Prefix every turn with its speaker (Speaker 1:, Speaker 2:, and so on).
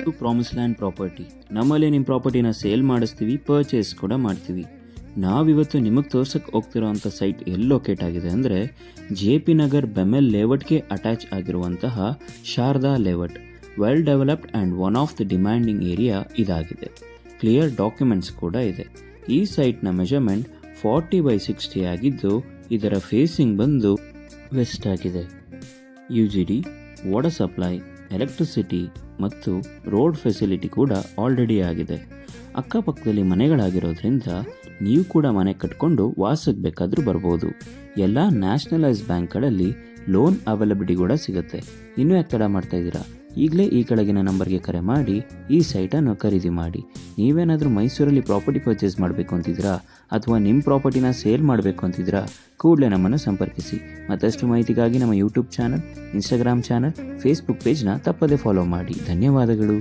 Speaker 1: To promise land property. ನಮ್ಮಲ್ಲಿ ನಿಮ್ಮ ಪ್ರಾಪರ್ಟಿನ sale ಮಾಡಿಸ್ತೀವಿ, ಪರ್ಚೇಸ್ ಕೂಡ ಮಾಡ್ತೀವಿ. ನಾವಿವತ್ತು ನಿಮಗೆ ತೋರ್ಸಕ್ಕೆ ಹೋಗ್ತಿರೋಂಥ ಸೈಟ್ ಎಲ್ಲಿ ಲೊಕೇಟ್ ಆಗಿದೆ ಅಂದರೆ JP ನಗರ್ ಬೆಮೆಲ್ ಲೇಔಟ್ಗೆ ಅಟ್ಯಾಚ್ ಆಗಿರುವಂತಹ Sharada layout. Well developed and one of the demanding area ಇದಾಗಿದೆ. ಕ್ಲಿಯರ್ ಡಾಕ್ಯುಮೆಂಟ್ಸ್ ಕೂಡ ಇದೆ. ಈ ಸೈಟ್ನ ಮೆಜರ್ಮೆಂಟ್ 40/60 ಆಗಿದ್ದು ಇದರ ಫೇಸಿಂಗ್ ಬಂದು ವೆಸ್ಟ್ ಆಗಿದೆ. UGD, ವಾಟರ್ ಸಪ್ಲೈ, ಎಲೆಕ್ಟ್ರಿಸಿಟಿ ಮತ್ತು ರೋಡ್ ಫೆಸಿಲಿಟಿ ಕೂಡ ಆಲ್ರೆಡಿ ಆಗಿದೆ. ಅಕ್ಕಪಕ್ಕದಲ್ಲಿ ಮನೆಗಳಾಗಿರೋದ್ರಿಂದ ನೀವು ಕೂಡ ಮನೆ ಕಟ್ಕೊಂಡು ವಾಸಕ್ಕೆ ಬೇಕಾದರೂ ಬರ್ಬೋದು. ಎಲ್ಲ ನ್ಯಾಷನಲೈಸ್ ಬ್ಯಾಂಕ್ಗಳಲ್ಲಿ ಲೋನ್ ಅವೈಲಬಿಲಿಟಿ ಕೂಡ ಸಿಗುತ್ತೆ. ಇನ್ನೂ ಯಾಕೆ ತಡ ಮಾಡ್ತಾ ಇದ್ದೀರಾ? ಈಗಲೇ ಈ ಕೆಳಗಿನ ನಂಬರ್ಗೆ ಕರೆ ಮಾಡಿ ಈ ಸೈಟನ್ನು ಖರೀದಿ ಮಾಡಿ. ನೀವೇನಾದರೂ ಮೈಸೂರಲ್ಲಿ ಪ್ರಾಪರ್ಟಿ ಪರ್ಚೇಸ್ ಮಾಡಬೇಕು ಅಂತಿದ್ದೀರಾ ಅಥವಾ ನಿಮ್ಮ ಪ್ರಾಪರ್ಟಿನ ಸೇಲ್ ಮಾಡಬೇಕು ಅಂತಿದ್ದೀರಾ, ಕೂಡಲೇ ನಮ್ಮನ್ನು ಸಂಪರ್ಕಿಸಿ. ಮತ್ತಷ್ಟು ಮಾಹಿತಿಗಾಗಿ ನಮ್ಮ YouTube channel, Instagram channel, Facebook ಪೇಜ್ನ ತಪ್ಪದೇ ಫಾಲೋ ಮಾಡಿ. ಧನ್ಯವಾದಗಳು.